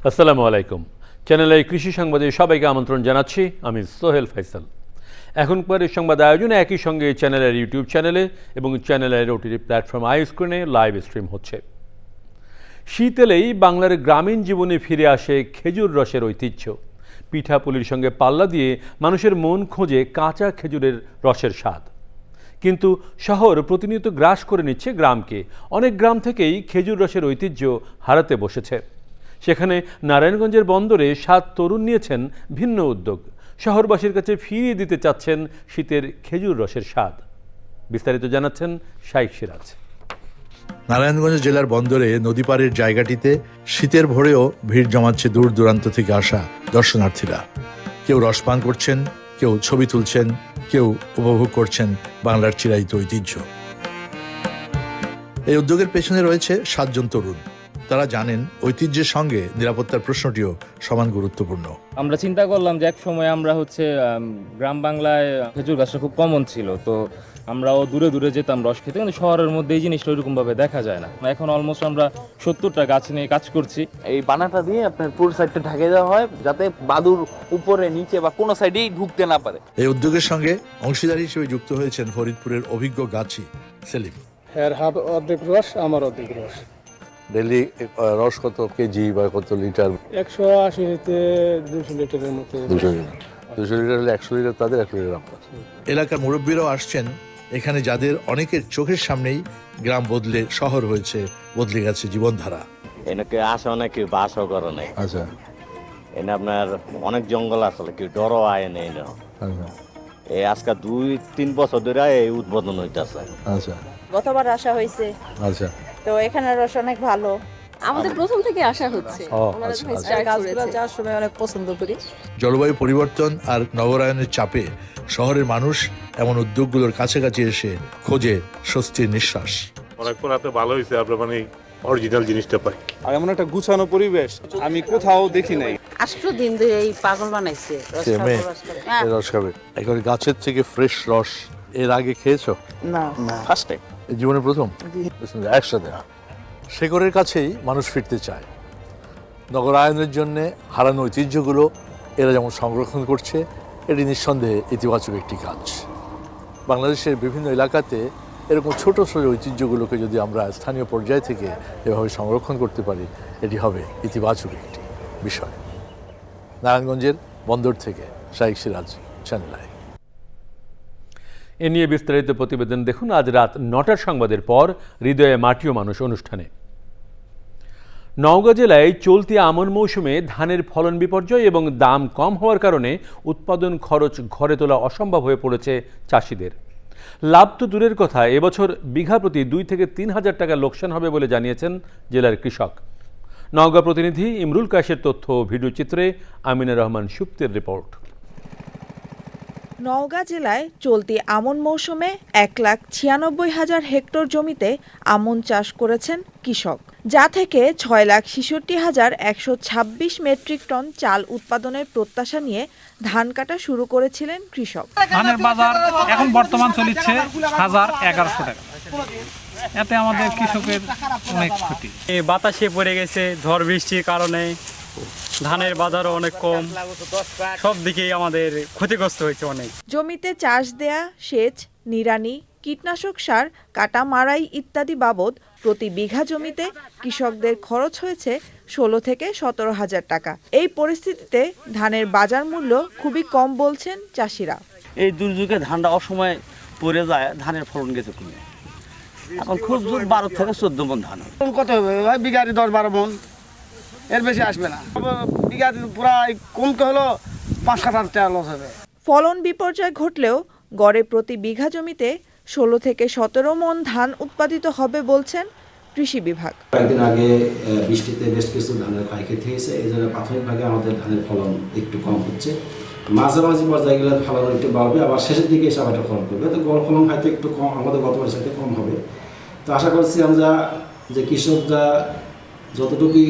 আসসালামু আলাইকুম। চ্যানেলে কৃষি সংবাদে সবাইকে আমন্ত্রণ জানাচ্ছি। আমি সোহেল ফাইসাল। এখনকার এই সংবাদ আয়োজনে একই সঙ্গে চ্যানেলের ইউটিউব চ্যানেলে এবং চ্যানেলের ওটিটি প্ল্যাটফর্ম আইস্ক্রিনে লাইভ স্ট্রিম হচ্ছে। শীত এলেই বাংলার গ্রামীণ জীবনে ফিরে আসে খেজুর রসের ঐতিহ্য। পিঠাপুলির সঙ্গে পাল্লা দিয়ে মানুষের মন খোঁজে কাঁচা খেজুরের রসের স্বাদ। কিন্তু শহর প্রতিনিয়ত গ্রাস করে নিচ্ছে গ্রামকে। অনেক গ্রাম থেকেই খেজুর রসের ঐতিহ্য হারাতে বসেছে। সেখানে নারায়ণগঞ্জের বন্দরে 7 তরুণ নিয়েছেন ভিন্ন উদ্যোগ। শহরবাসীর কাছে ফিরিয়ে দিতে চাচ্ছেন শীতের খেজুর রসের স্বাদ। বিস্তারিত জানাচ্ছেন শাইখ সিরাজ। নারায়ণগঞ্জ জেলার বন্দরে নদী পাড়ের জায়গাটিতে শীতের ভোরেও ভিড় জমাচ্ছে দূর দূরান্ত থেকে আসা দর্শনার্থীরা। কেউ রস পান করছেন, কেউ ছবি তুলছেন, কেউ উপভোগ করছেন বাংলার চিরায়িত ঐতিহ্য। এই উদ্যোগের পেছনে রয়েছে 7 জন তরুণ। তারা জানেন ঐতিহ্যের সঙ্গে নিরাপত্তার প্রশ্নটিও সমান গুরুত্বপূর্ণ। আমরা চিন্তা করলাম যে এক সময় আমরা গ্রাম বাংলায় খেজুর গাছটা খুব কমন ছিল, তো আমরাও দূরে দূরে যেতাম রস খেতে, কিন্তু শহরের মধ্যে এই জিনিসটা ওইরকম ভাবে দেখা যায় না। এখন অলমোস্ট আমরা 70টা গাছ নিয়ে কাজ করছি। এই বানাটা দিয়ে আপনার পুরো সাইডটা ঢেকে দেওয়া হয় যাতে বাদুর উপরে নিচে বা কোনো সাইডেই ঢুকতে না পারে। এই উদ্যোগের সঙ্গে অংশীদার হিসেবে যুক্ত হয়েছেন ফরিদপুরের অভিজ্ঞ গাছি সেলিম। এর হাফ অর্ধেক রস, আমার অর্ধেক রস। ডেলি রস কত কেজি বা কত লিটার? 180 থেকে 200 লিটারের মতো। 200 লিটার হলে 100 লিটার তাদের, 1 লিটার আপনার। এলাকার মুরব্বীরাও আসছেন এখানে, যাদের অনেকের চোখের সামনেই গ্রাম বদলে শহর হয়েছে, বদলে গেছে জীবনধারা। এনেকে আসে অনেকে বাসও করে নাই। আচ্ছা, এনে আপনার অনেক জঙ্গল আসলে কেউ ডরও আয় নেই। এই আজকে 2-3 বছর ধরে এই উদ্বোধন হইতেছে। আচ্ছা, গতবার আসা হয়েছে, আচ্ছা। তো এখানে রস অনেক ভালো। আমাদের প্রথম থেকে আসা হচ্ছে। গাছগুলো যাওয়ার সময় অনেক পছন্দ করি। জলবায়ু পরিবর্তন আর নগরায়নের চাপে শহরের মানুষ এমন উদ্যোগগুলোর কাছাকাছি এসে খোঁজে স্বস্তির নিঃশ্বাস। অনেকক্ষণ হাতে ভালো হয়েছে, আপনার মানে অরিজিনাল জিনিসটা পাই। আর এমন একটা গুছানো পরিবেশ আমি কোথাও দেখি নাই। 8 দিন ধরে এই পাগল বানাইছে রস খাবে এখন গাছের থেকে ফ্রেশ রস। এর আগে খেয়েছো? না, ফার্স্ট টাইম জীবনে প্রথম। একসাথে শেকড়ের কাছেই মানুষ ফিরতে চায়। নগরায়নের জন্য হারানো ঐতিহ্যগুলো এরা যেমন সংরক্ষণ করছে, এটি নিঃসন্দেহে ইতিবাচক একটি কাজ। বাংলাদেশের বিভিন্ন এলাকাতে এরকম ছোট ছোট ঐতিহ্যগুলোকে যদি আমরা স্থানীয় পর্যায় থেকে এভাবে সংরক্ষণ করতে পারি, এটি হবে ইতিবাচক একটি বিষয়। নারায়ণগঞ্জের বন্দর থেকে শাইখ সিরাজ, চ্যানেল আই। এ নিয়ে বিস্তারিত প্রতিবেদন দেখুন আজ রাত 9টার সংবাদের পর হৃদয়ে মাটিও মানুষ অনুষ্ঠানে। নওগাঁ জেলায় চলতি আমন মৌসুমে ধানের ফলন বিপর্যয় এবং দাম কম হওয়ার কারণে উৎপাদন খরচ ঘরে তোলা অসম্ভব হয়ে পড়েছে চাষিদের। লাভ তো দূরের কথা, এবছর বিঘা প্রতি 2 থেকে 3 হাজার টাকা লোকসান হবে বলে জানিয়েছেন জেলার কৃষক। নওগাঁ প্রতিনিধি ইমরুল কায়েসের তথ্য ও ভিডিও চিত্রে আমিনা রহমান সুপ্তের রিপোর্ট। নওগাঁ জেলায় চলতি আমন মৌসুমে 1,96,000 হেক্টর জমিতে আমন চাষ করেছেন কৃষক, যা থেকে 6,66,126 মেট্রিক টন চাল উৎপাদনের প্রত্যাশা নিয়ে ধান কাটা শুরু করেছিলেন কৃষক। ধানের বাজার এখন বর্তমান চলছে 1,1100 টাকা। এতে আমাদের কৃষকের অনেক ক্ষতি। বাতাসে পড়ে গেছে, ঝড় বৃষ্টির কারণে ধানের বাজারও অনেক কম, সব দিকেই আমাদের ক্ষতিগ্রস্ত হয়েছে অনেক। জমিতে চাষ দেয়া সেচ, নিড়ানি, কীটনাশক সার, কাটা মারাই ইত্যাদি বাবদ প্রতি বিঘা জমিতে কৃষকদের খরচ হয়েছে 16 থেকে 17 হাজার টাকা। এই পরিস্থিতিতে ধানের বাজার মূল্য খুবই কম বলছেন চাষিরা। এই দুর্যোগে ধানটা অসময় পড়ে যায়, ধানের ফলন গেছে কমে। এখন খুব জোর 12 থেকে 14 মন ধান। কত হবে ভাই? বিঘাতে 10-12 মন, এর বেশি আসবে না। বিঘাতে প্রায় কমতে হলো 5-7 হাজার টাকা লস হবে। ফলন বিপর্যয় ঘটলেও গড়ে প্রতি বিঘা জমিতে 16 থেকে 17 মন ধান উৎপাদিত হবে বলছেন কৃষি বিভাগ। কয়েকদিন আগে বৃষ্টিতে বেশ কিছু ধানের ক্ষয়ক্ষতি হয়েছে, এই জন্য প্রাথমিকভাবে আমাদের ধানের ফলন একটু কম হচ্ছে। মাঝামাঝি পর্যায়ে ফলন একটু বাড়বে, আবার শেষের দিকে এসে আবার ফলন করবে। তো গড় ফলন হয়তো একটু কম, আমাদের গত বছর সাথে কম হবে। তো আশা করছি আমরা যে কৃষকরা যতটুকুই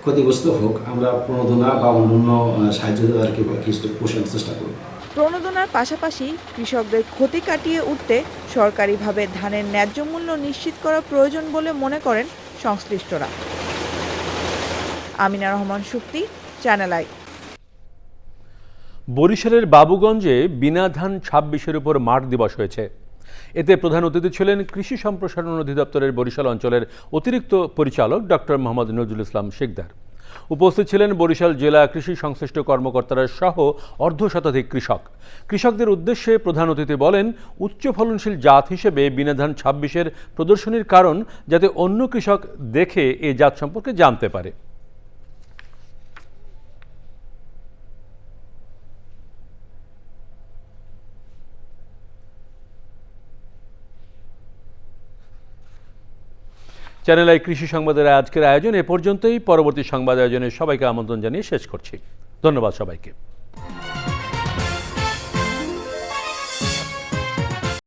ক্ষতিগ্রস্ত হোক, আমরা প্রণোদনা বা অন্যান্য সাহায্য দেওয়ার কৃষক পোষণের চেষ্টা করব। প্রণোদনার পাশাপাশি কৃষকদের ক্ষতি কাটিয়ে উঠতে সরকারিভাবে ধানের ন্যায্য মূল্য নিশ্চিত করা প্রয়োজন বলে মনে করেন সংশ্লিষ্টরা। Amina Rahman Shukti, channel I. বরিশালের বাবুগঞ্জে বিনা ধান ২৬-এর উপর মাঠ দিবস হয়েছে। এতে প্রধান অতিথি ছিলেন কৃষি সম্প্রসারণ অধিদপ্তরের বরিশাল অঞ্চলের অতিরিক্ত পরিচালক ডক্টর মোহাম্মদ নজরুল ইসলাম শিকদার। উপস্থিত ছিলেন বরিশাল জেলা কৃষি সংশ্লিষ্ট কর্মকর্তারা সহ অর্ধশতাধিক কৃষক। কৃষকদের উদ্দেশ্যে প্রধান অতিথি বলেন, উচ্চ ফলনশীল জাত হিসেবে বিনা ধান ২৬-এর প্রদর্শনীর কারণ যাতে অন্য কৃষক দেখে এই জাত সম্পর্কে জানতে পারে। চ্যানেল আই কৃষি সংবাদের আজকের আয়োজন এ পর্যন্তই। পরবর্তী সংবাদ আয়োজনে সবাইকে আমন্ত্রণ জানিয়ে শেষ করছি। ধন্যবাদ সবাইকে।